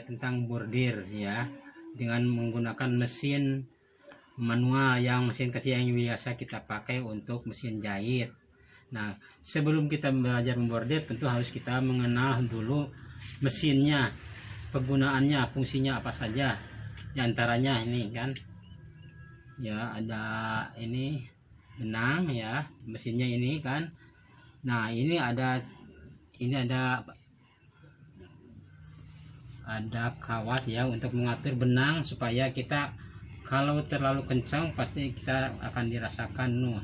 Tentang bordir ya, dengan menggunakan mesin manual, yang mesin kecil yang biasa kita pakai untuk mesin jahit. Nah, sebelum kita belajar membordir tentu harus kita mengenal dulu mesinnya, penggunaannya, fungsinya apa saja. Di antaranya ini kan ya, ada ini benang ya, mesinnya ini kan. Nah, ini ada kawat ya untuk mengatur benang supaya kita kalau terlalu kencang pasti kita akan dirasakan. Nah,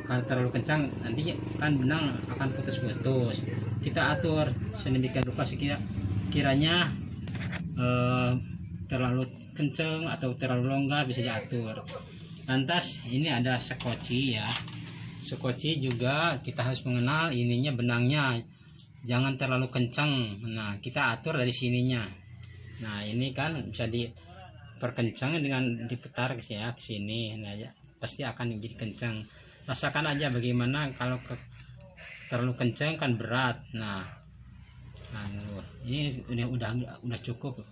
kalau terlalu kencang nanti kan benang akan putus-putus. Kita atur sedemikian rupa kiranya terlalu kencang atau terlalu longgar bisa diatur. Lantas ini ada skoci ya. Skoci juga kita harus mengenal ininya, benangnya jangan terlalu kencang. Nah, kita atur dari sininya. Nah, ini kan bisa diperkencang dengan diputar ya ke sini. Nah, ya, pasti akan jadi kencang. Rasakan aja bagaimana kalau terlalu kencang kan berat. Nah, ini udah cukup.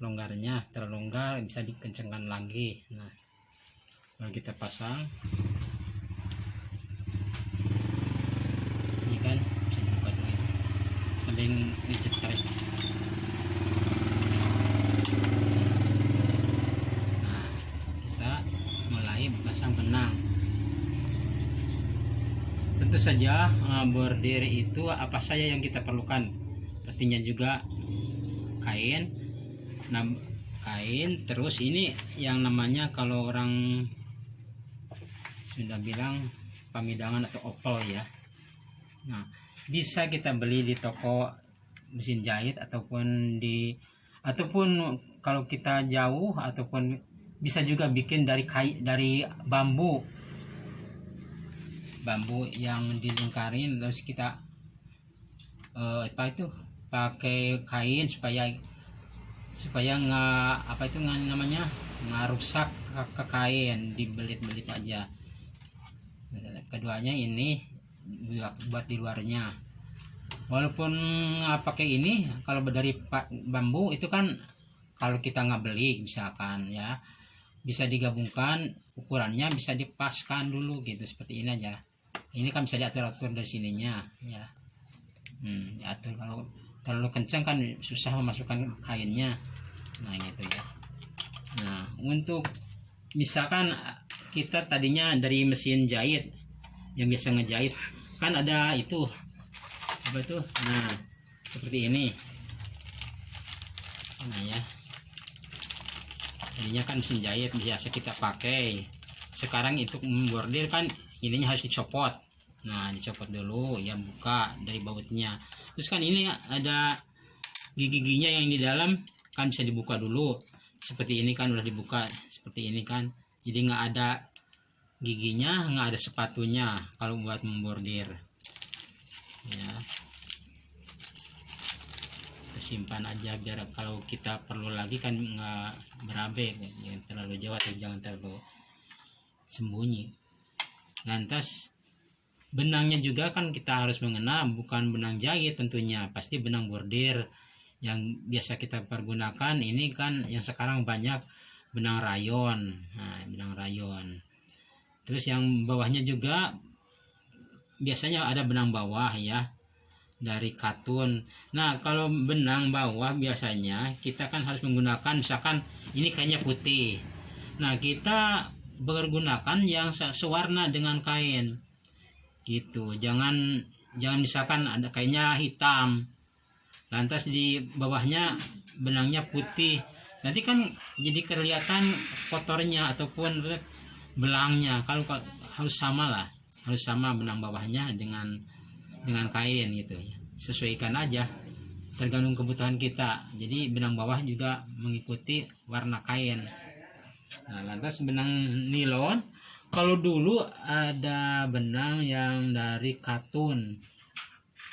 Longgarnya terlalu longgar bisa dikencangkan lagi. Nah, kalau kita pasang ini kan bisa dibuka dulu sampai ngecetar. Nah, kita mulai pasang benang. Tentu saja bordir itu apa saja yang kita perlukan, pastinya juga kain. Nah, kain, terus ini yang namanya kalau orang sudah bilang pamidangan atau opel ya. Nah, bisa kita beli di toko mesin jahit ataupun kalau kita jauh, ataupun bisa juga bikin dari bambu yang dilingkarin, terus kita pakai kain supaya nggak rusak ke kain, dibelit-belit aja. Keduanya ini buat di luarnya, walaupun nggak pakai ini, kalau dari bambu itu kan kalau kita nggak beli misalkan ya, bisa digabungkan, ukurannya bisa dipaskan dulu gitu, seperti ini aja. Ini kan bisa diatur-atur dari sininya ya. Diatur. Kalau terlalu kencang kan susah memasukkan kainnya. Nah, gitu ya. Nah, untuk misalkan kita tadinya dari mesin jahit yang biasa ngejahit kan ada itu nah, seperti ini. Nah ya, tadinya kan mesin jahit biasa kita pakai. Sekarang itu membordir kan ininya harus dicopot. Nah, dicopot dulu ya, buka dari bautnya. Terus kan ini ada gigi-giginya yang di dalam kan bisa dibuka dulu. Seperti ini kan udah dibuka seperti ini kan. Jadi nggak ada giginya, nggak ada sepatunya kalau buat membordir. Ya. Simpan aja biar kalau kita perlu lagi kan nggak berabe, jangan terlalu jauh atau jangan terlalu sembunyi. Lantas benangnya juga kan kita harus mengenal, bukan benang jahit tentunya, pasti benang bordir yang biasa kita pergunakan. Ini kan yang sekarang banyak benang rayon. Nah, benang rayon. Terus yang bawahnya juga biasanya ada benang bawah ya, dari katun. Nah, kalau benang bawah biasanya kita kan harus menggunakan, misalkan ini kainnya putih. Nah, kita menggunakan yang sewarna dengan kain gitu. Jangan misalkan ada kainnya hitam lantas di bawahnya benangnya putih, nanti kan jadi kelihatan kotornya ataupun belangnya. Kalau harus sama benang bawahnya dengan kain gitu ya. Sesuaikan aja tergantung kebutuhan kita. Jadi benang bawah juga mengikuti warna kain. Nah, lantas benang nilon, kalau dulu ada benang yang dari katun,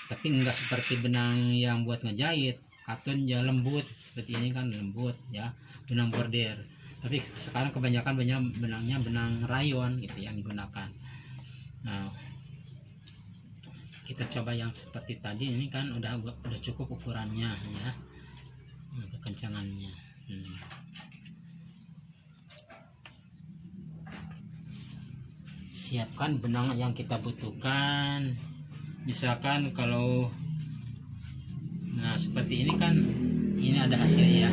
tapi enggak seperti benang yang buat ngejahit. Katun ya lembut, seperti ini kan lembut ya, benang bordir. Tapi sekarang kebanyakan benangnya benang rayon gitu yang digunakan. Nah, kita coba yang seperti tadi, ini kan udah cukup ukurannya ya, kekencangannya. Siapkan benang yang kita butuhkan. Misalkan kalau seperti ini kan, ini ada hasil ya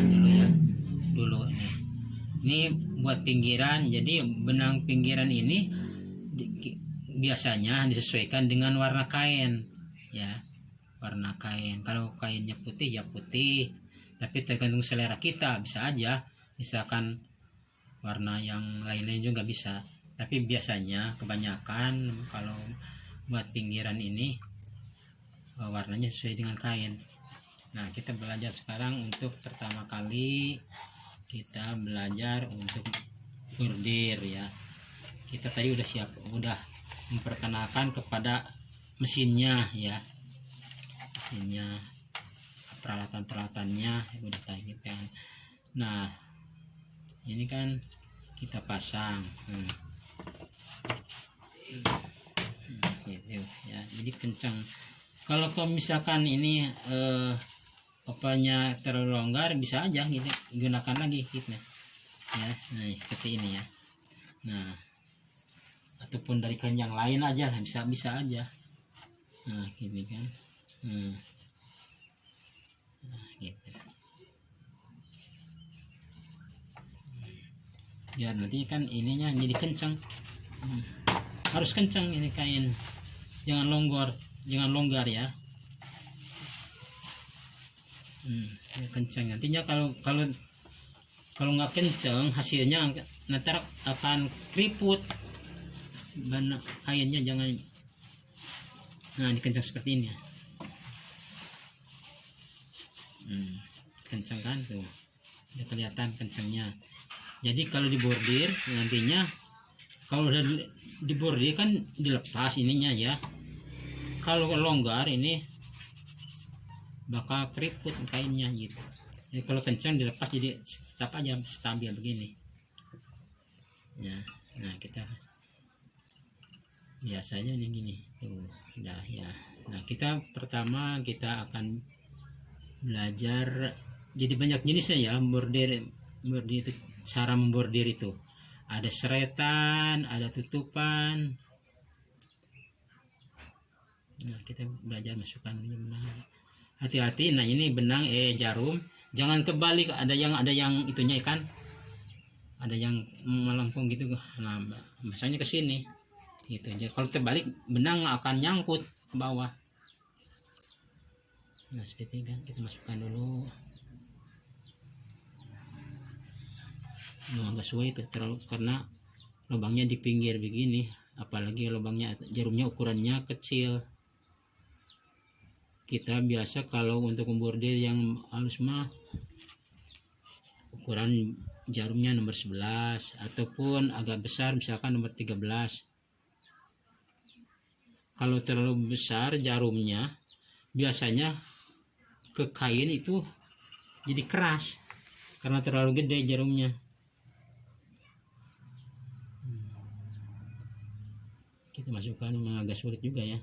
dulu ini buat pinggiran. Jadi benang pinggiran ini biasanya disesuaikan dengan warna kain ya, warna kain. Kalau kainnya putih ya putih, tapi tergantung selera kita. Bisa aja misalkan warna yang lain-lain juga bisa, tapi biasanya kebanyakan kalau buat pinggiran ini warnanya sesuai dengan kain. Nah, kita belajar sekarang untuk pertama kali kita belajar untuk bordir ya. Kita tadi udah memperkenalkan kepada mesinnya ya, mesinnya, peralatan-peralatannya udah tadi kan. Nah, ini kan kita pasang gitu ya, jadi kencang. Kalau misalkan ini apanya terlalu longgar, bisa aja gitu gunakan lagi gitu ya. Nah, seperti ini ya. Nah, ataupun dari kain yang lain aja bisa aja. Nah, gini kan. Nah, gitu. Biar nanti kan ininya jadi kencang. Harus kencang ini kain. Jangan longgar ya. Kencang. Nantinya kalau nggak kencang, hasilnya nanti akan keriput. Kainnya jangan. Nah, dikencang seperti ini ya. Kencang kan tuh, udah kelihatan kencangnya. Jadi kalau dibordir nantinya, kalau udah dibordir kan dilepas ininya ya. Kalau longgar ini bakal keriput kainnya gitu. Jadi kalau kencang dilepas, jadi tetap aja stabil begini ya. Nah, kita biasanya ini gini tuh udah ya. Nah, kita pertama kita akan belajar, jadi banyak jenisnya ya bordir itu. Cara membordir itu ada seretan, ada tutupan. Nah, kita belajar masukkan benang. Hati-hati. Nah, ini benang jarum jangan kebalik, ada yang itunya ikan, ada yang melengkung gitu. Nah, masanya ke sini gitu aja. Kalau terbalik benang akan nyangkut ke bawah. Nah, seperti ini kan, kita masukkan dulu. Agak sulit itu terlalu, karena lubangnya di pinggir begini, apalagi lubangnya jarumnya ukurannya kecil. Kita biasa kalau untuk membordir yang halus mah ukuran jarumnya nomor 11 ataupun agak besar misalkan nomor 13. Kalau terlalu besar jarumnya biasanya ke kain itu jadi keras karena terlalu gede jarumnya. Kita masukkan, memang agak sulit juga ya.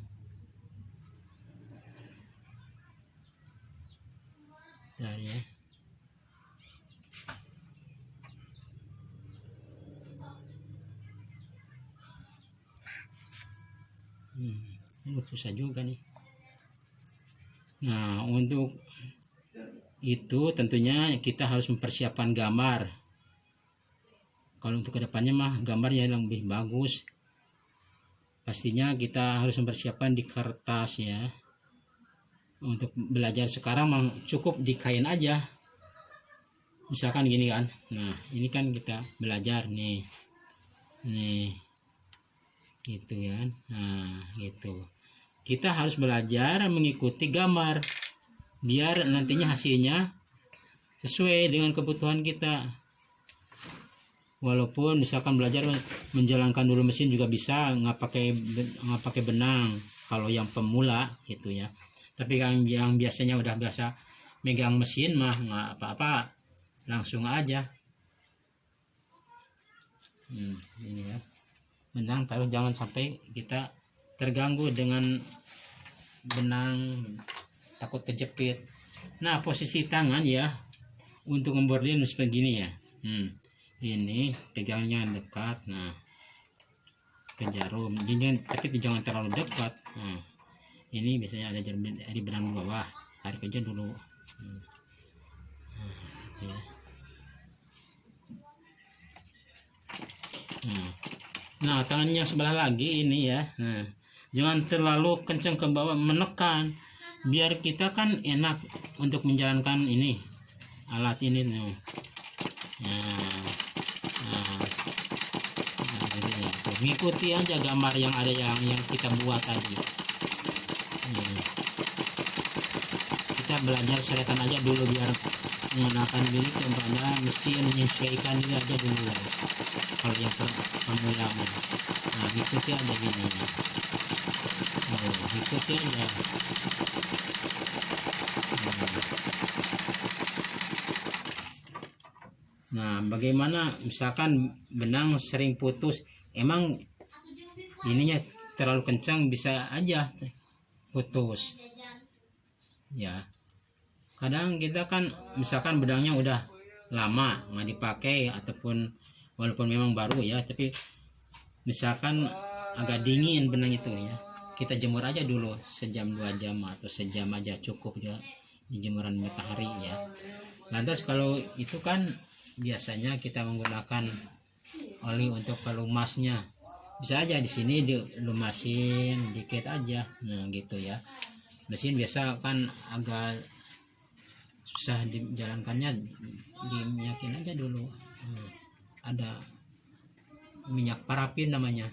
Bentar ya. Susah juga nih. Nah, untuk itu tentunya kita harus mempersiapkan gambar. Kalau untuk kedepannya mah gambarnya yang lebih bagus, pastinya kita harus mempersiapkan di kertas ya. Untuk belajar sekarang mah cukup di kain aja, misalkan gini kan. Nah, ini kan kita belajar nih gitu kan. Nah, gitu kita harus belajar mengikuti gambar biar nantinya hasilnya sesuai dengan kebutuhan kita. Walaupun misalkan belajar menjalankan dulu mesin juga bisa, nggak pakai benang kalau yang pemula gitu ya. Tapi yang biasanya udah biasa megang mesin mah nggak apa-apa, langsung aja. Ini ya benang, kalau jangan sampai kita terganggu dengan benang, takut kejepit. Nah, posisi tangan ya untuk membordir seperti gini ya. Ini pegangnya dekat, nah ke jarum, tapi jangan terlalu dekat. Nah, ini biasanya ada jarum di benang bawah, tarik aja dulu. Ya. Nah, tangan yang sebelah lagi ini ya, nah, jangan terlalu kencang ke bawah, menekan, biar kita kan enak untuk menjalankan ini alat ini. Mengikuti aja gambar yang ada yang kita buat tadi. Kita belajar seretan aja dulu biar menggunakan ini kepada mesin, menyesuaikan ini aja dulu ya. Kalau yang pemula, nah ikuti aja gini. Ikuti aja. Nah, bagaimana misalkan benang sering putus, emang ininya terlalu kencang bisa aja putus ya. Kadang kita kan misalkan benangnya udah lama nggak dipakai, ataupun walaupun memang baru ya, tapi misalkan agak dingin benang itu ya, kita jemur aja dulu sejam 2 jam atau sejam aja cukup ya di jemuran matahari ya. Lantas kalau itu kan biasanya kita menggunakan oli untuk pelumasnya, bisa aja di sini dilumasin dikit aja, nah gitu ya. Mesin biasa kan agak susah dijalankannya, diminyakin aja dulu. Ada minyak parafin namanya,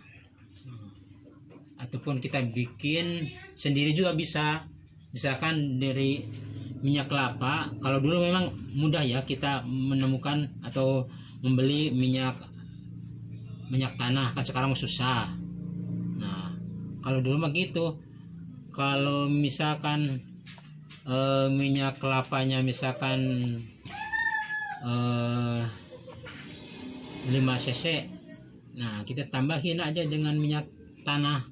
ataupun kita bikin sendiri juga bisa, misalkan dari minyak kelapa. Kalau dulu memang mudah ya kita menemukan atau membeli minyak tanah, kan sekarang susah. Nah, kalau dulu mah gitu. Kalau misalkan minyak kelapanya misalkan 5 cc, nah kita tambahin aja dengan minyak tanah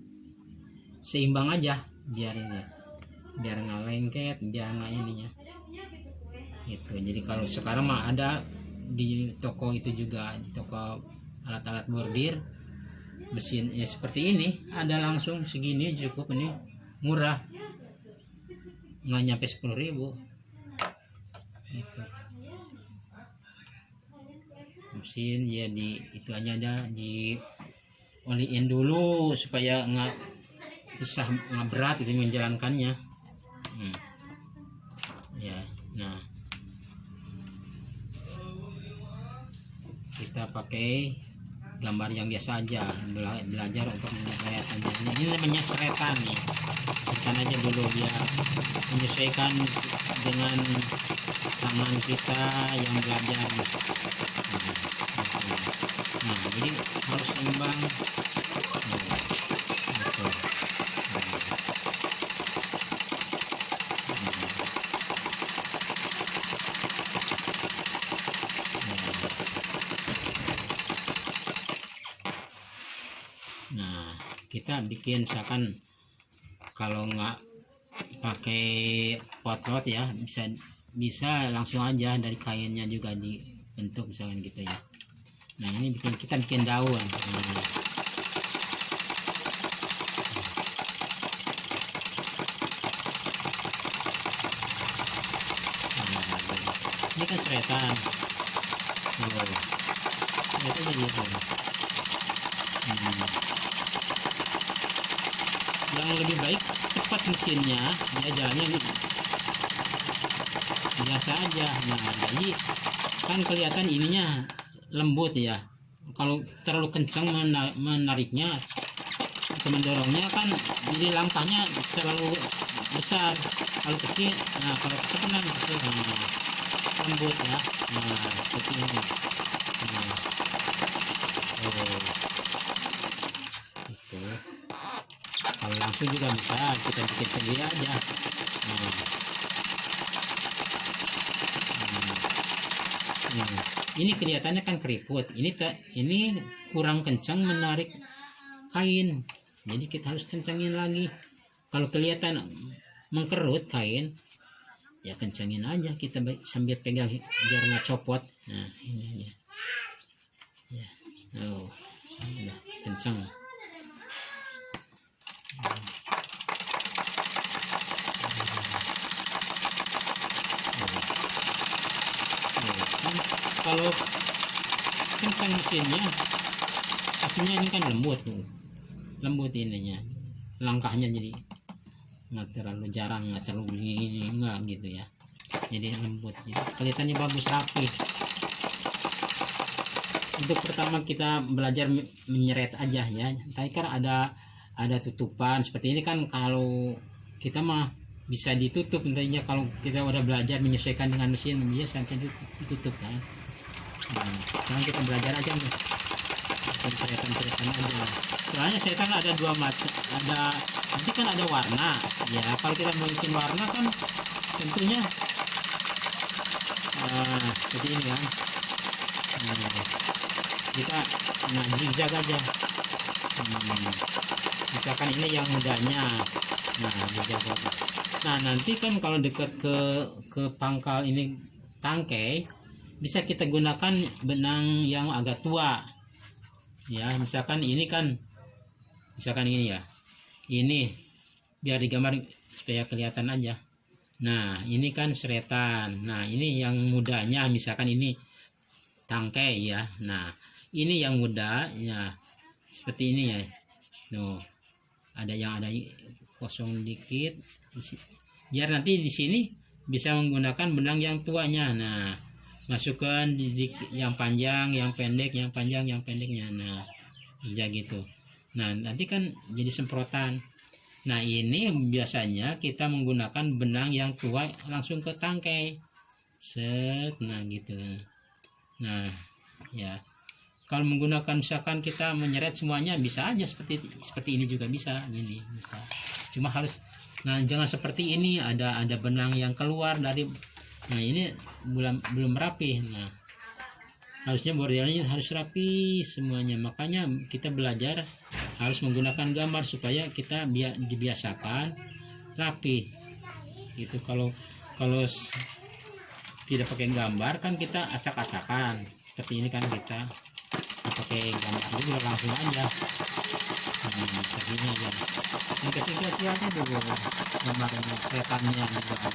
seimbang aja, biar nggak lengket, biar nggak ininya itu. Jadi kalau sekarang mah ada di toko itu juga, di toko alat-alat bordir mesin ya seperti ini, ada langsung segini cukup, ini murah, nggak nyampe 10.000 gitu. Mesin ya itu aja ada di oliin dulu supaya nggak susah, nggak berat itu menjalankannya. Ya, nah kita pakai gambar yang biasa aja, belajar untuk menyeret aja. Ini namanya seretan nih, seretan aja dulu biar menyesuaikan dengan tangan kita yang belajar. Nah, jadi harus seimbang. Nah, kita bikin misalkan kalau nggak pakai potlot ya, bisa langsung aja dari kainnya juga dibentuk misalkan gitu ya. Nah, ini kita bikin daun. Ini kan seretan. Seretan jadi gitu. Yang lebih baik cepat mesinnya ya, jalannya biasa aja. Nah, jadi kan kelihatan ininya lembut ya. Kalau terlalu kencang menariknya atau mendorongnya kan jadi langkahnya terlalu besar. Kalau kecil, nah kalau kecil kan kecil, lembut ya. Nah, seperti ini. Itu kalau langsung juga bisa, kita bikin sendiri aja. Ini kelihatannya kan keriput, ini kurang kencang menarik kain, jadi kita harus kencangin lagi Kalau kelihatan mengkerut kain, ya kencangin aja kita sambil pegang biar nggak copot. Nah ini aja ya. Oh udah kencang. Kalau kencang mesinnya, hasilnya ini kan lembut ininya, langkahnya jadi nggak terlalu jarang, nggak terlalu gini nggak gitu ya, jadi lembut, jadi kelihatannya bagus rapi. Untuk pertama kita belajar menyeret aja ya, tadi kan ada tutupan seperti ini kan, kalau kita mah bisa ditutup nantinya kalau kita udah belajar menyesuaikan dengan mesin biasa ditutup kan. Nah, sekarang kita belajar aja nih, seretan aja, soalnya seretan ada dua macam, nanti kan ada warna ya. Kalau kita mau bikin warna kan tentunya seperti ini kan. Kita zigzag aja. Misalkan ini yang mudanya, zigzag aja. Nah nanti kan kalau dekat ke pangkal ini tangkai, bisa kita gunakan benang yang agak tua ya. Misalkan ini ya, ini biar digambar supaya kelihatan aja. Nah ini kan seretan, nah ini yang mudanya, misalkan ini tangkai ya. Nah ini yang muda ya, seperti ini ya. Tuh ada kosong dikit biar nanti di sini bisa menggunakan benang yang tuanya. Nah masukkan di yang panjang, yang pendek, yang panjang, yang pendeknya. Nah aja gitu. Nah nanti kan jadi semprotan. Nah ini biasanya kita menggunakan benang yang tua langsung ke tangkai set. Nah gitu. Nah ya, kalau menggunakan misalkan kita menyeret semuanya bisa aja seperti ini juga bisa, gini bisa. Cuma harus, nah jangan seperti ini ada benang yang keluar dari. Nah ini belum rapi. Nah harusnya bordirnya harus rapi semuanya. Makanya kita belajar harus menggunakan gambar supaya kita dibiasakan rapi gitu. Kalau tidak pakai gambar kan kita acak-acakan seperti ini kan, kita pakai gambar dulu langsung aja. Seperti ini aja. Yang kecil-kecil aja dulu gambarnya, setannya juga.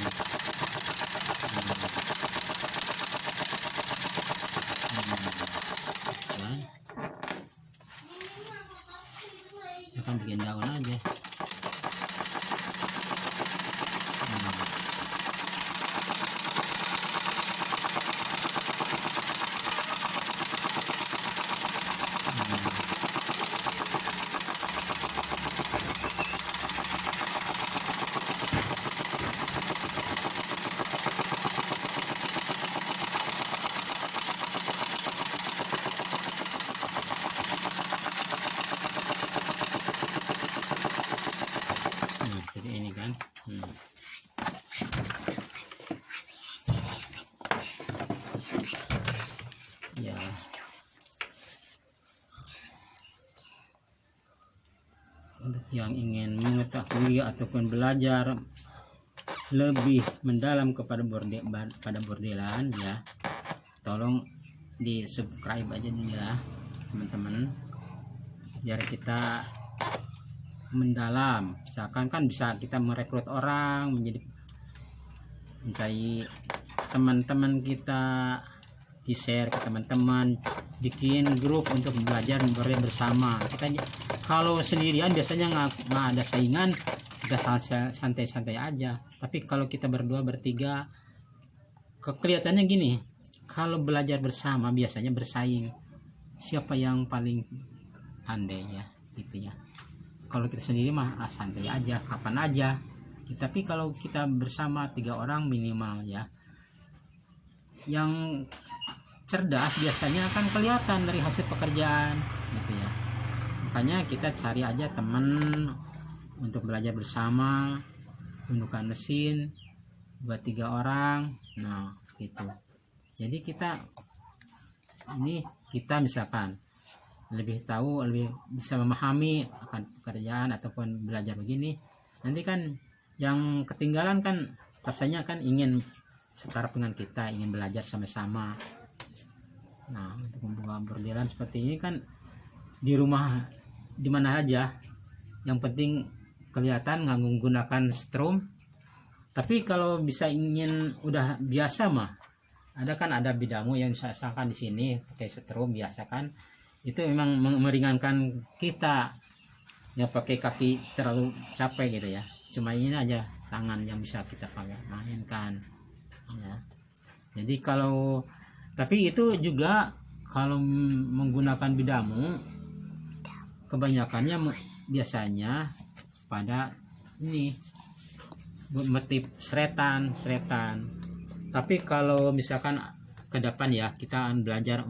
Akan bikin daun aja. Jadi ini kan. Ya. Untuk yang ingin mengetahui ataupun belajar lebih mendalam pada bordelan ya, tolong di subscribe aja dulu ya teman-teman, biar kita mendalam. Misalkan kan bisa kita merekrut orang menjadi mencari teman-teman kita, di share ke teman-teman, bikin grup untuk belajar bersama. Kita kalau sendirian biasanya nggak ada saingan, kita santai-santai aja. Tapi kalau kita berdua bertiga, kelihatannya gini, kalau belajar bersama biasanya bersaing siapa yang paling pandai ya gitu ya. Kalau kita sendiri mah santai aja, kapan aja. Tapi kalau kita bersama 3 orang minimal ya, yang cerdas biasanya akan kelihatan dari hasil pekerjaan gitu ya. Makanya kita cari aja teman untuk belajar bersama, menggunakan mesin buat 3 orang. Nah gitu. Jadi kita misalkan lebih tahu, lebih bisa memahami akan pekerjaan ataupun belajar begini, nanti kan yang ketinggalan kan rasanya kan ingin setaraf dengan kita, ingin belajar sama-sama. Nah, untuk membuka bordiran seperti ini kan di rumah di mana aja, yang penting kelihatan nggak menggunakan strom. Tapi kalau bisa ingin udah biasa mah, ada bidamu yang misalkan di sini pakai strom biasa kan, itu memang meringankan kita ya, pakai kaki terlalu capek gitu ya. Cuma ini aja tangan yang bisa kita pakai mainkan ya. Jadi kalau tapi itu juga kalau menggunakan bidamu kebanyakannya biasanya pada ini motif seretan. Tapi kalau misalkan ke depan ya, kita akan belajar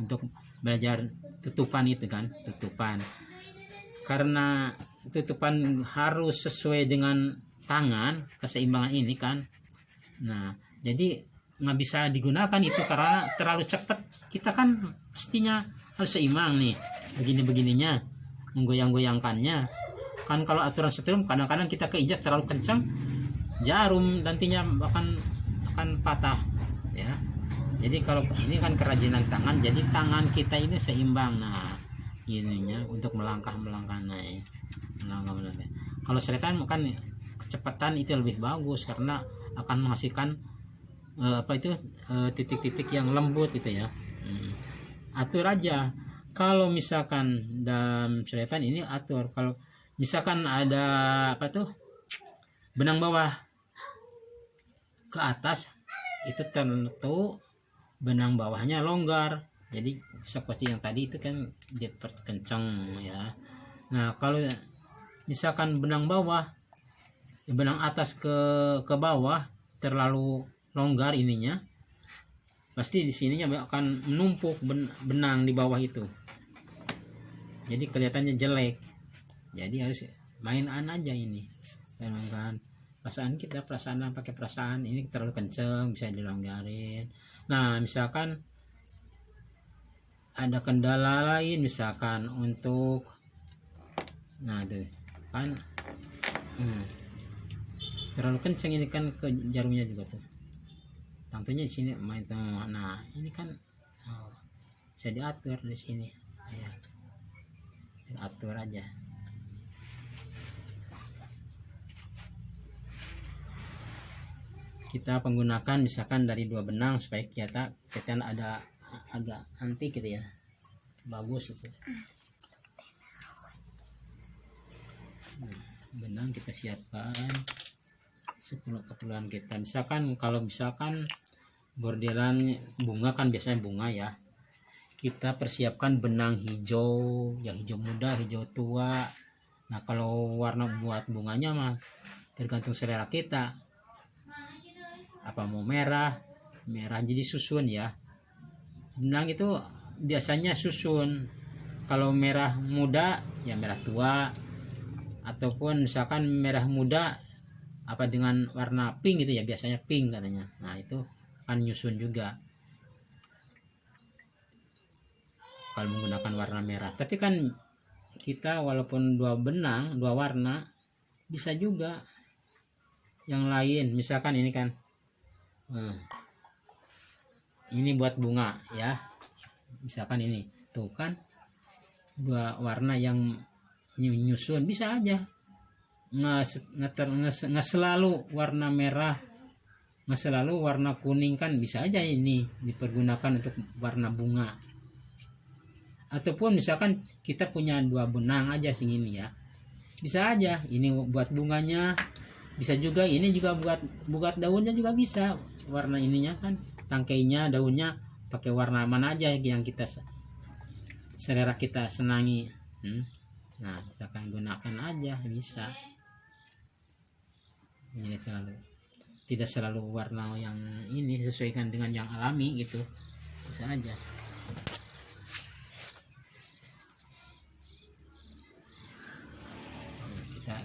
tutupan itu kan, karena tutupan harus sesuai dengan tangan, keseimbangan ini kan. Nah, jadi nggak bisa digunakan itu karena terlalu cepat. Kita kan pastinya harus seimbang nih, begininya, menggoyang-goyangkannya kan. Kalau aturan strum kadang-kadang kita keinjak terlalu kencang, jarum nantinya akan patah ya. Jadi kalau ini kan kerajinan tangan, jadi tangan kita ini seimbang. Nah, gininya untuk melangkah naik. Kalau seretan kan kecepatan itu lebih bagus karena akan menghasilkan titik-titik yang lembut itu ya. Atur aja. Kalau misalkan dalam seretan ini atur, kalau misalkan ada benang bawah ke atas, itu tentu benang bawahnya longgar, jadi seperti yang tadi itu kan diperkencang ya. Nah, kalau misalkan benang atas ke bawah terlalu longgar ininya, pasti di sininya akan menumpuk benang di bawah itu, jadi kelihatannya jelek. Jadi harus mainan aja ini kan. Perasaan pakai perasaan, ini terlalu kenceng bisa dilonggarin. Nah, misalkan ada kendala lain, misalkan untuk itu kan terlalu kenceng ini kan ke jarumnya juga tuh, tentunya di sini main tuh. Nah, ini kan bisa diatur di sini ya, atur aja. Kita menggunakan misalkan dari 2 benang supaya kita ada agak antik gitu ya, bagus itu. Benang kita siapkan keperluan kita. Misalkan kalau bordiran bunga kan biasanya bunga ya, kita persiapkan benang hijau, yang hijau muda, hijau tua. Nah, kalau warna buat bunganya mah tergantung selera kita, apa mau merah jadi susun ya. Benang itu biasanya susun, kalau merah muda ya merah tua, ataupun misalkan merah muda dengan warna pink gitu ya, biasanya pink katanya. Nah, itu kan nyusun juga kalau menggunakan warna merah. Tapi kan kita walaupun 2 benang 2 warna, bisa juga yang lain. Misalkan ini kan ini buat bunga ya, misalkan ini tuh kan 2 warna yang nyusun, bisa aja nggak selalu warna merah, nggak selalu warna kuning kan, bisa aja ini dipergunakan untuk warna bunga. Ataupun misalkan kita punya 2 benang aja segini ya, bisa aja ini buat bunganya, bisa juga ini juga buat daunnya juga bisa. Warna ininya kan tangkainya, daunnya pakai warna mana aja yang kita selera kita senangi. Nah, misalkan gunakan aja bisa. Jadi tidak selalu warna yang ini, sesuaikan dengan yang alami gitu, bisa aja. Kita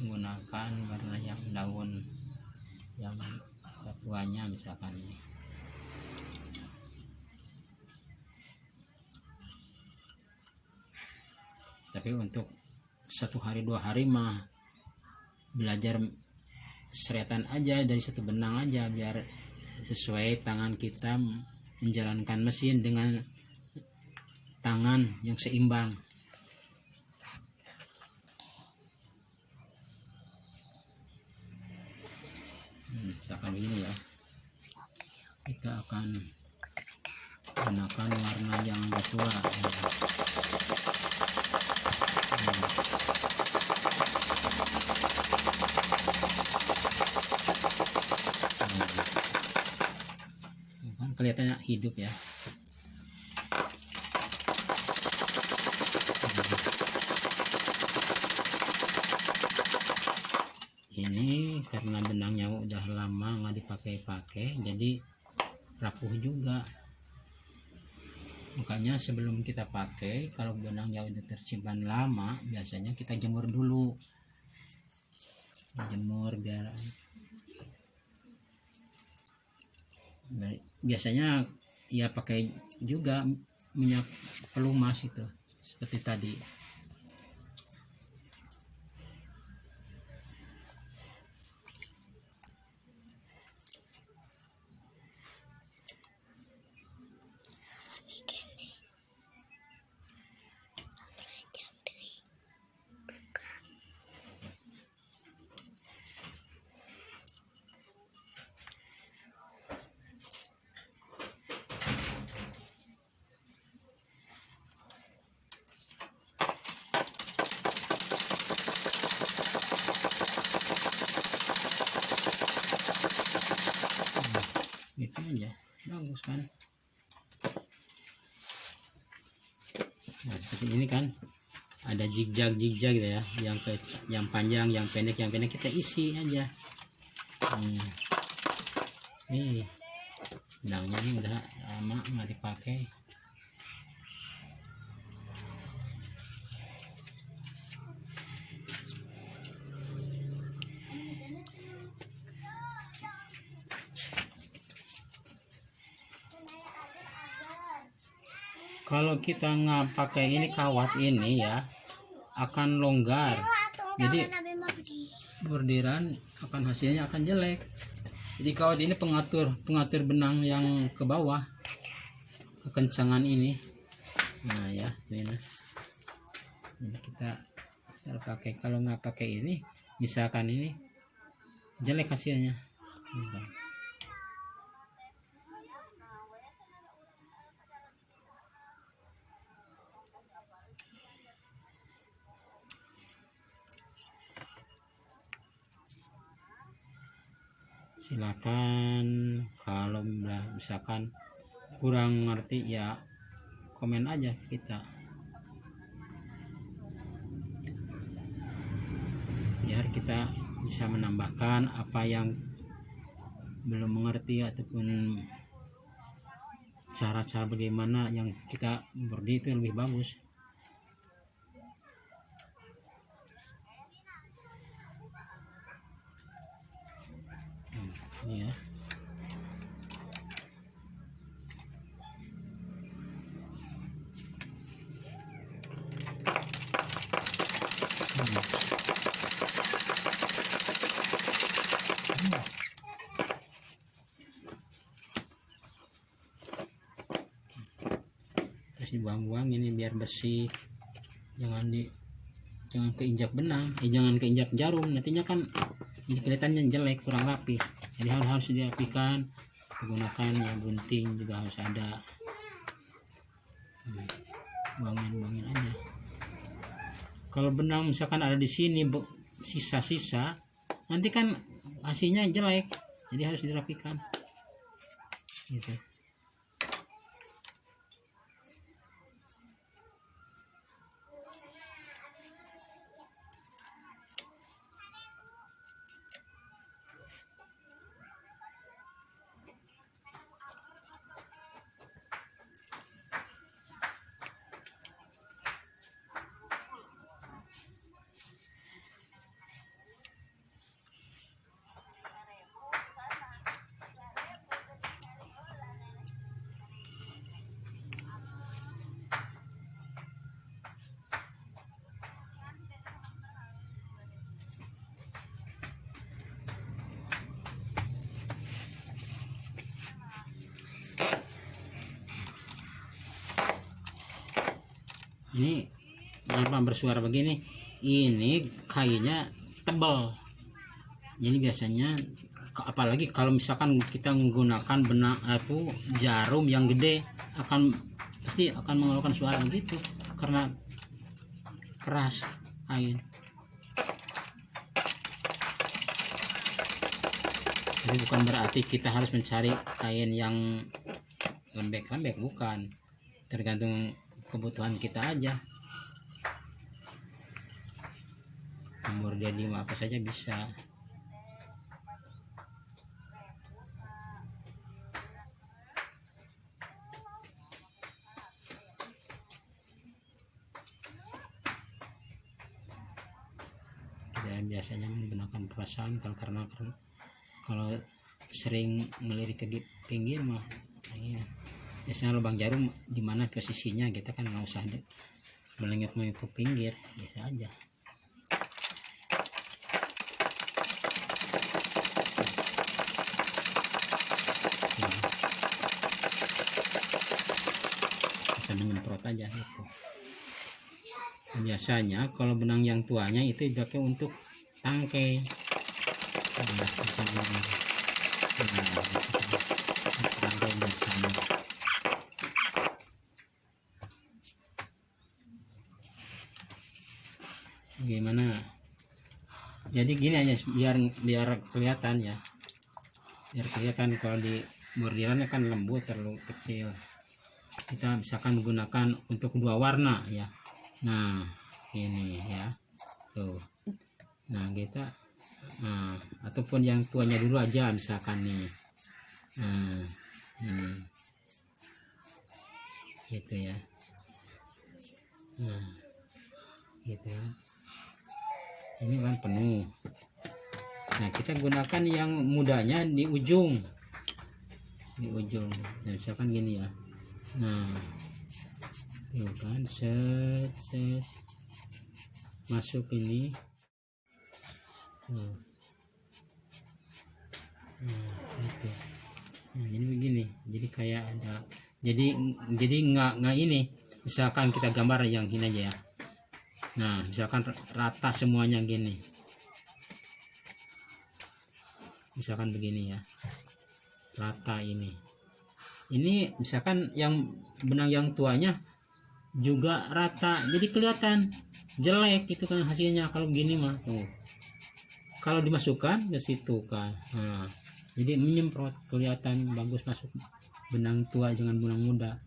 menggunakan warna yang daun yang tuanya misalkan ini. Tapi untuk 1 hari 2 hari mah belajar seretan aja dari satu benang aja biar sesuai tangan kita menjalankan mesin dengan tangan yang seimbang. Misalkan begini ya, kita akan gunakan warna yang agak tua ya. Kan kelihatannya hidup ya. Ini karena benangnya udah lama nggak dipakai-pakai jadi rapuh juga. Makanya sebelum kita pakai, kalau benangnya udah tersimpan lama, biasanya kita jemur dulu. Jemur biasanya ya pakai juga minyak pelumas itu seperti tadi. Itu aja bagus kan. Nah, seperti ini kan ada zigzag gitu ya, yang panjang, yang pendek kita isi aja. Nih benangnya ini udah lama nggak dipakai. Kalau kita nggak pakai ini kawat ini ya akan longgar, jadi bordiran akan hasilnya akan jelek. Jadi kawat ini pengatur benang yang ke bawah, kekencangan ini. Nah ya ini kita bisa pakai. Kalau nggak pakai ini misalkan ini jelek hasilnya. Silakan kalau misalkan kurang ngerti ya komen aja kita, biar kita bisa menambahkan apa yang belum mengerti ataupun cara-cara bagaimana yang kita bordi itu lebih bagus. Ini ya. Terus dibuang-buang ini biar bersih, jangan keinjak benang, jangan keinjak jarum, nantinya kan jadi kelihatannya jelek, kurang rapi. Jadi harus dirapikan, menggunakan ya gunting juga harus ada. Buangin aja. Kalau benang misalkan ada di sini sisa-sisa, nanti kan hasilnya jelek, jadi harus dirapikan gitu. Ini kenapa bersuara begini? Ini kayunya tebal. Jadi biasanya apalagi kalau misalkan kita menggunakan benang atau jarum yang gede, pasti akan mengeluarkan suara gitu karena keras kain. Jadi bukan berarti kita harus mencari kain yang lembek-lembek, bukan, tergantung kebutuhan kita aja. Umur dia 5 apa saja bisa. Dan biasanya menggunakan perasaan karena kalau sering melirik ke pinggir mah ya, biasanya lubang jarum di mana posisinya kita kan nggak usah melengket ke pinggir, biasa aja. Bisa menyemprot aja gitu. Biasanya kalau benang yang tuanya itu dipakai untuk tangkai. Gimana? Jadi gini aja biar kelihatan ya. Biar kelihatan kalau di bordirannya kan lembut, terlalu kecil. Kita misalkan menggunakan untuk 2 warna ya. Nah, ini ya. Tuh. Nah, ataupun yang tuanya dulu aja misalkan nih. Gitu ya. Gitu ya. Ini kan penuh. Nah, kita gunakan yang mudanya di ujung. Nah, misalkan gini ya. Nah, tuh kan set masuk ini. Gitu. Nah, jadi begini. Jadi kayak ada. Jadi nggak ini. Misalkan kita gambar yang ini aja ya. Nah, misalkan rata semuanya gini. Misalkan begini ya. Rata ini. Ini misalkan yang benang yang tuanya juga rata. Jadi kelihatan jelek itu kan hasilnya kalau begini mah. Tuh. Kalau dimasukkan ke situ kan. Nah, jadi menyemprot kelihatan bagus masuk benang tua dengan benang muda.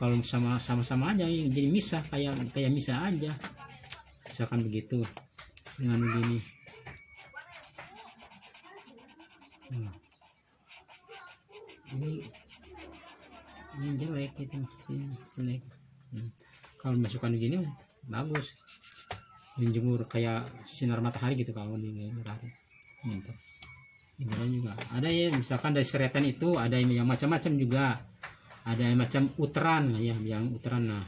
Kalau sama-sama aja jadi misah kayak misah aja. Misalkan begitu dengan begini. Ini jelek itu maksudnya jelek. Kalau masukkan begini bagus. Menjemur kayak sinar matahari gitu kalau di matahari. Mantap. Ini juga ada ya, misalkan dari seretan itu ada yang macam-macam juga. Ada yang macam uteran ya, yang uteran. Nah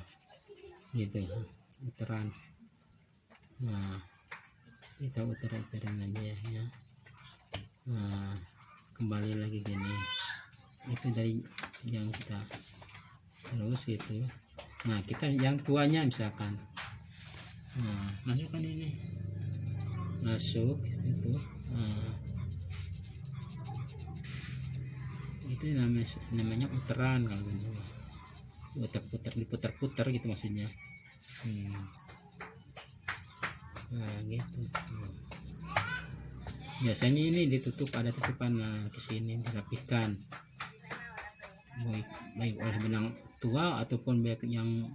gitu ya, uteran. Nah kita uteran aja ya. Nah kembali lagi gini, itu dari yang kita terus gitu. Nah kita yang tuanya misalkan, nah masukkan ini, masuk itu. Nah, itu namanya uteran kalau gitu. Diputar-putar gitu maksudnya. Nah gitu. Biasanya ini ditutup, ada tutupan. Nah ke sini dirapikan baik oleh benang tua ataupun baik yang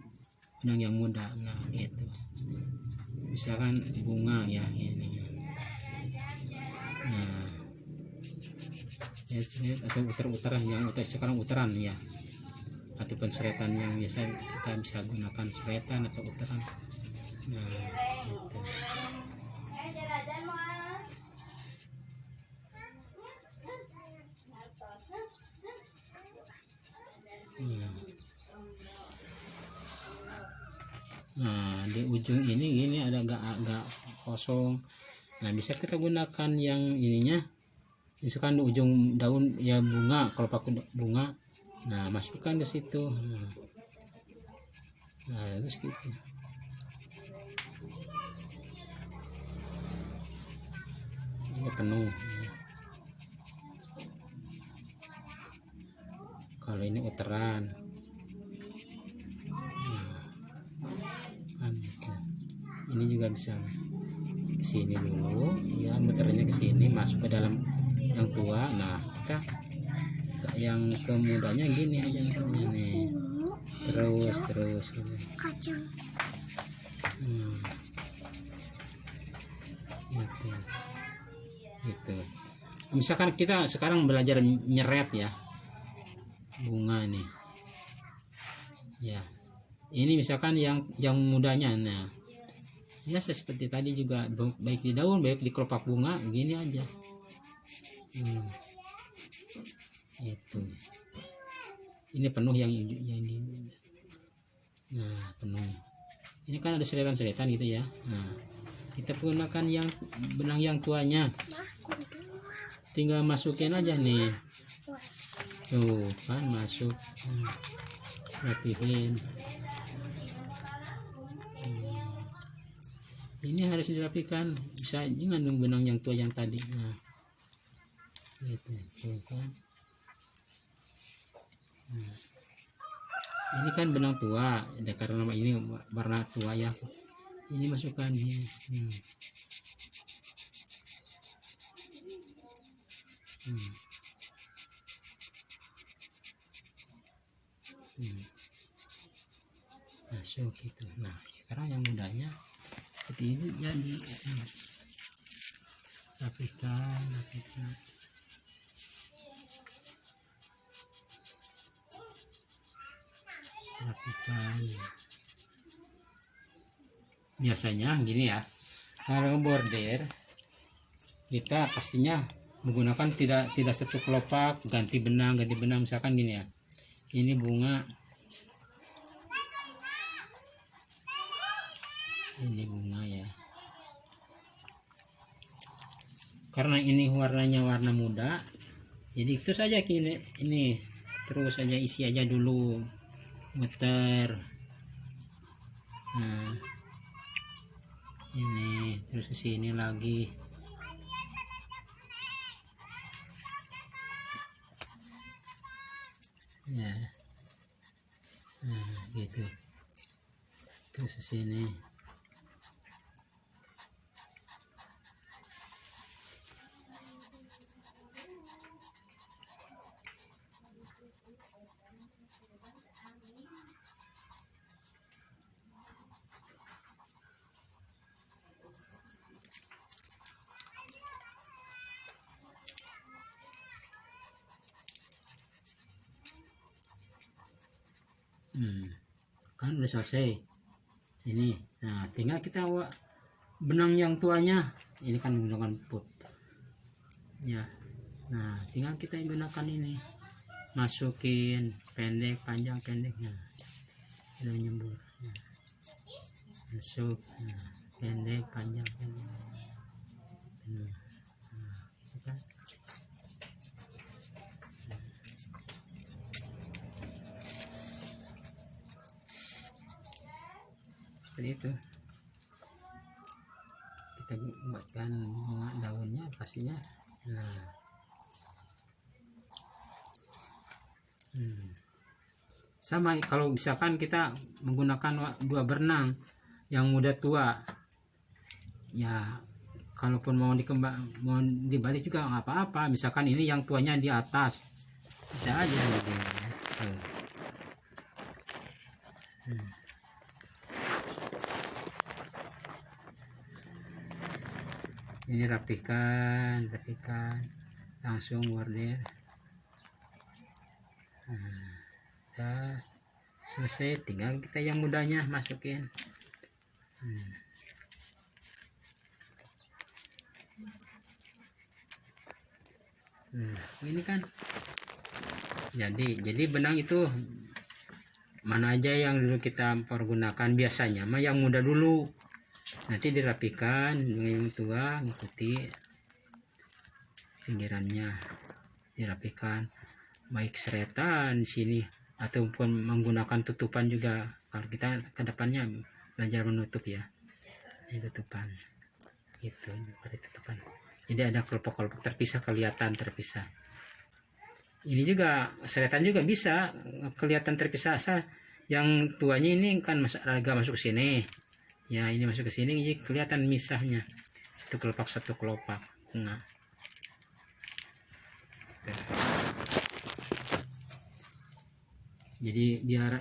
benang yang muda. Nah gitu. Misalkan bunga ya ini. Nah ya, atau utar-utaran yang sekarang uteran ya, ataupun seretan yang biasa kita bisa gunakan seretan atau uteran. Nah gitu. Nah di ujung ini gini ada agak kosong. Nah bisa kita gunakan yang ininya, misalkan di ujung daun ya bunga, kalau pakai bunga, nah masukkan ke situ. Nah terus gitu. Ini penuh ya. Kalau ini uteran, nah, kan gitu. Ini juga bisa ke sini dulu ya, muternya ke sini masuk ke dalam yang tua. Nah kita yang ke mudanya gini aja muternya nih, terus gitu. Gitu. Gitu. Misalkan kita sekarang belajar nyeret ya bunga nih ya, ini misalkan yang mudanya. Nah ya seperti tadi juga, baik di daun baik di kelopak bunga gini aja. Itu ini penuh yang ini. Nah penuh ini kan ada seretan gitu ya. Nah kita gunakan yang benang yang tuanya, tinggal masukin aja nih tuh kan, masuk. Rapihin. Ini harus dirapikan, bisa dengan benang yang tua yang tadi. Nah gitu tuh kan. Nah, ini kan benang tua ya, karena ini warna tua ya, ini masukkan ini. Masuk gitu. Nah sekarang yang mudanya seperti ini jadi. Rapikan biasanya gini ya, kalau bordir kita pastinya menggunakan tidak satu kelopak, ganti benang. Misalkan gini ya, ini bunga, ya, karena ini warnanya warna muda, jadi terus aja ini terus aja isi aja dulu, muter. Nah ini terus ke sini lagi. Ya nah gitu, terus ke sini. Kan udah selesai ini. Nah tinggal kita benang yang tuanya, ini kan menggunakan put ya. Nah tinggal kita gunakan ini, masukin pendek panjang pendeknya, udah nyembur. Nah, masuk. Nah, pendek panjang pendek. Nah, gitu kan. Seperti itu kita buatkan daunnya pastinya. Nah sama kalau misalkan kita menggunakan dua benang yang muda tua ya, kalaupun mau dibalik juga nggak apa-apa. Misalkan ini yang tuanya di atas, bisa aja gitu. Ini rapikan langsung bordir. Udah selesai, tinggal kita yang mudanya masukin. Ini kan jadi benang itu mana aja yang dulu kita pergunakan, biasanya mah yang muda dulu, nanti dirapikan dengan yang tua, ngikuti pinggirannya dirapikan, baik seretan sini ataupun menggunakan tutupan juga Kalau kita ke depannya belajar menutup ya, ini tutupan gitu, pada tutupan. Jadi ada kelompok-kelompok terpisah, kelihatan terpisah. Ini juga seretan juga bisa kelihatan terpisah, asal yang tuanya ini kan agak masuk ke sini ya, ini masuk ke sini, jadi kelihatan misahnya satu kelopak. Nah, jadi biar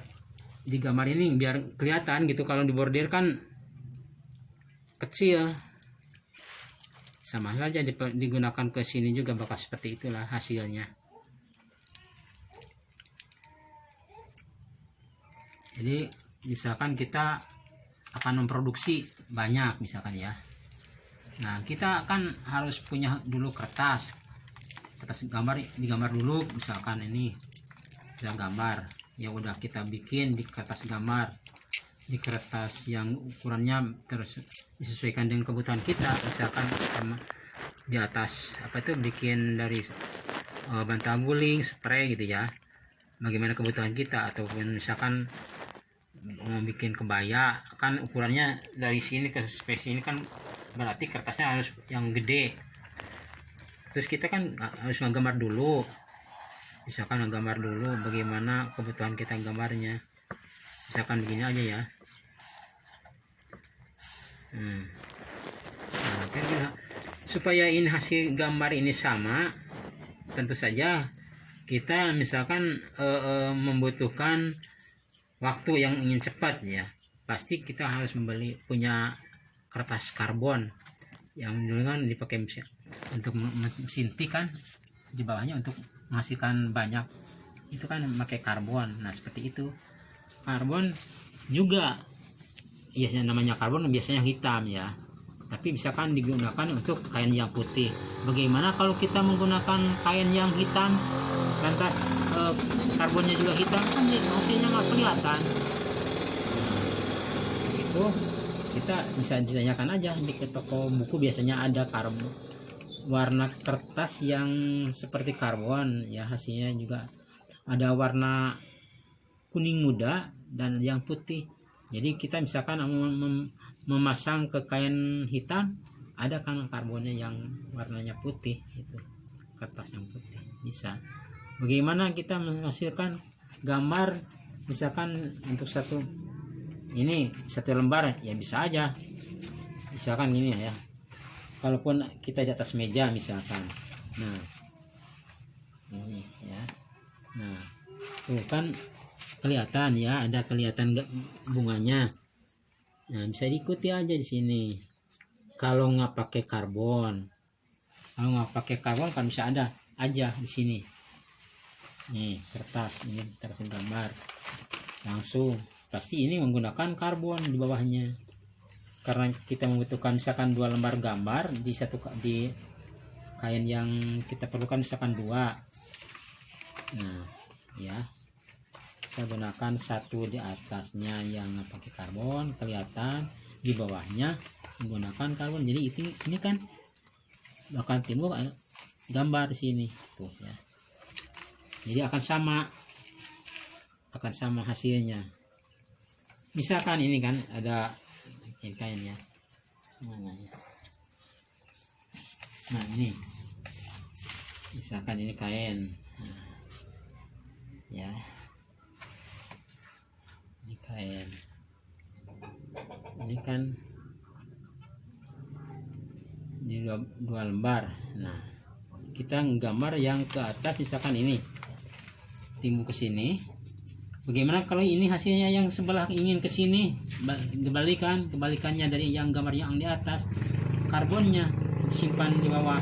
di gambar ini biar kelihatan gitu, kalau dibordir kan kecil, sama saja digunakan ke sini juga bakal seperti itulah hasilnya. Jadi misalkan kita akan memproduksi banyak misalkan ya, nah kita kan harus punya dulu kertas gambar, digambar dulu misalkan ini bisa gambar ya, udah kita bikin di kertas gambar, di kertas yang ukurannya terus disesuaikan dengan kebutuhan kita. Misalkan di atas apa itu bikin dari bantal guling, spray gitu ya, bagaimana kebutuhan kita. Ataupun misalkan mau bikin kebaya kan ukurannya dari sini ke space ini kan berarti kertasnya harus yang gede, terus kita kan harus ngegambar dulu, misalkan ngegambar dulu bagaimana kebutuhan kita gambarnya, misalkan begini aja ya. Nah, kan supaya ini hasil gambar ini sama, tentu saja kita misalkan membutuhkan waktu yang ingin cepat ya, pasti kita harus punya kertas karbon yang dulu kan dipakai untuk mesin pik kan, di bawahnya untuk menghasilkan banyak itu kan memakai karbon. Nah seperti itu, karbon juga biasanya namanya karbon biasanya hitam ya, tapi misalkan digunakan untuk kain yang putih. Bagaimana kalau kita menggunakan kain yang hitam lantas karbonnya juga hitam, kan hasilnya nggak kelihatan. Nah, itu kita bisa ditanyakan aja di toko buku, biasanya ada karbon warna kertas yang seperti karbon ya, hasilnya juga ada warna kuning muda dan yang putih. Jadi kita misalkan memasang ke kain hitam, ada kan karbonnya yang warnanya putih, itu kertas yang putih bisa. Bagaimana kita menghasilkan gambar misalkan untuk satu lembar ya, bisa aja misalkan gini ya, kalaupun kita di atas meja misalkan, nah ini ya, nah tuh kan kelihatan ya, ada kelihatan bunganya. Nah bisa diikuti aja di sini. Kalau nggak pakai karbon, kan bisa ada aja di sini. Nih kertas ini terus gambar langsung, pasti ini menggunakan karbon di bawahnya, karena kita membutuhkan misalkan 2 lembar gambar di kain yang kita perlukan misalkan 2. Nah ya, kita gunakan 1 di atasnya yang pakai karbon kelihatan, di bawahnya menggunakan karbon. Jadi ini kan bakal timbul gambar di sini tuh ya. Jadi akan sama hasilnya. Misalkan ini kan ada kain ya, mana ya? Nah ini misalkan ini kain, nah, ya ini kain, ini kan ini 2 lembar. Nah kita gambar yang ke atas misalkan ini timbul ke sini. Bagaimana kalau ini hasilnya yang sebelah ingin ke sini, kebalikannya dari yang gambar yang di atas, karbonnya disimpan di bawah.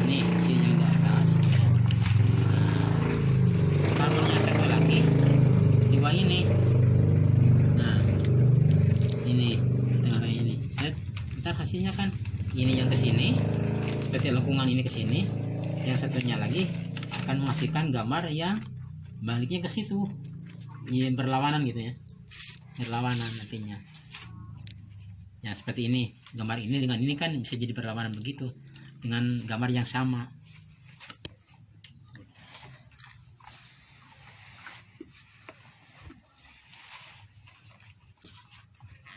Ini hasilnya yang di atas. Nah, karbonnya satu lagi di bawah ini. Nah, ini tengah ini. Ntar hasilnya kan ini yang ke sini, seperti lengkungan ini ke sini, yang satunya lagi akan menghasilkan gambar yang baliknya ke situ ya, berlawanan gitu ya, berlawanan nantinya ya. Seperti ini, gambar ini dengan ini kan bisa jadi berlawanan begitu dengan gambar yang sama.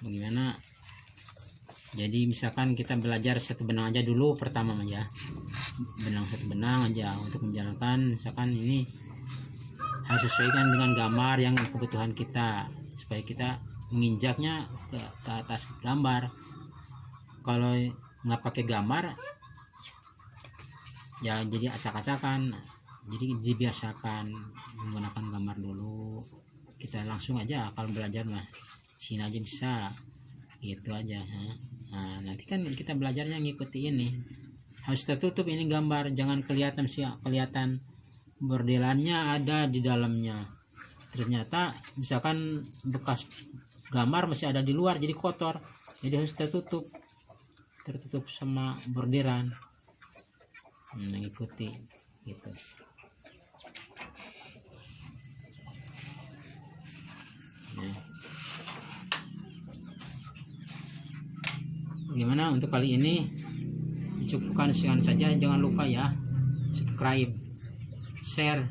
bagaimana. Jadi misalkan kita belajar satu benang aja dulu pertama aja, satu benang aja untuk menjalankan. Misalkan ini harus sesuaikan dengan gambar yang kebutuhan kita supaya kita menginjaknya ke atas gambar. Kalau nggak pakai gambar ya jadi acak-acakan. Jadi dibiasakan menggunakan gambar dulu. Kita langsung aja kalau belajar mah sini aja bisa gitu aja. Nah nanti kan kita belajarnya ngikuti ini, harus tertutup ini gambar, jangan kelihatan bordirannya ada di dalamnya. Ternyata misalkan bekas gambar masih ada di luar jadi kotor, jadi harus tertutup sama bordiran. Ngikuti gitu. Gimana untuk kali ini cukupkan sekian saja. Jangan lupa ya subscribe, share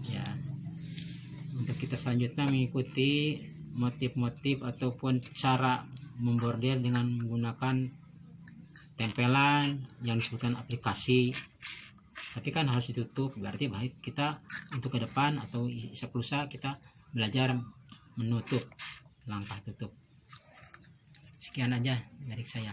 ya, untuk kita selanjutnya mengikuti motif-motif ataupun cara membordir dengan menggunakan tempelan yang disebutkan aplikasi. Tapi kan harus ditutup, berarti baik kita untuk ke depan atau lusa kita belajar menutup langkah tutup. Sekian aja dari saya.